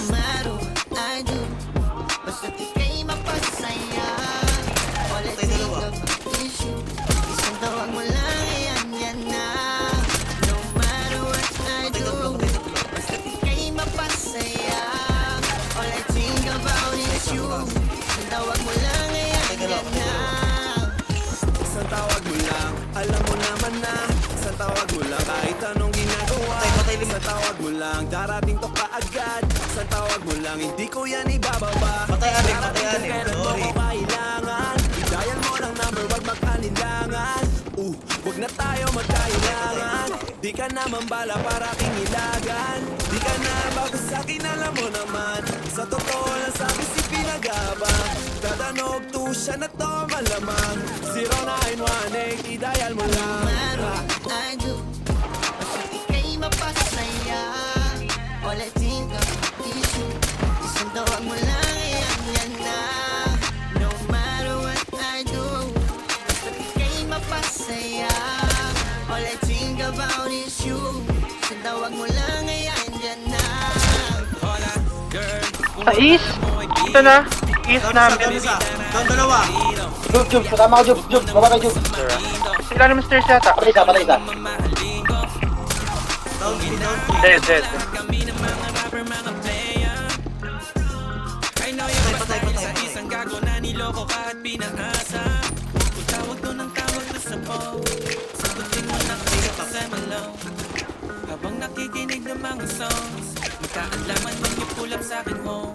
matter what I do, basta't ika'y mapasaya. All I think of is you. Isang tawag mo lang, yan na. No matter what I do, basta't ika'y mapasaya. All I think about is you. Isang tawag mo lang, yan na. Isang tawag mo lang, alam mo naman na. Isang tawag mo lang, kahit anong ginagawa. Isang tawag mo lang, darating to kaagad. Isang tawag mo lang, hindi ko yan ibababa. Patay-aling, Kailan mo sorry. ko kailangan, i-dial mo ng number, wag mag-alinlangan. Wag na tayo magkailangan. Di ka naman bala para kingilagan. Di ka na bago sa'kin, alam mo naman. Sa totoo lang sabi si pinagabang. Dadanog to siya na to malamang. 0918, i-dial mo lang. Matter what I do, basta't ika'y mapasaya. All I think of is you. Isang tawag mo lang, yan na. No matter what I do, basta't ika'y mapasaya. All I think about is you. Isang tawag mo lang, yan na. Sa east? Ito na. East namin. Doon dalawa. Jub, kasama ko Jub, baba ka Jub. Sila naman stairs yata. Patay isa. Dead. Habang nakikinig ng mga songs, magkaalaman man yung pull up sa'kin home.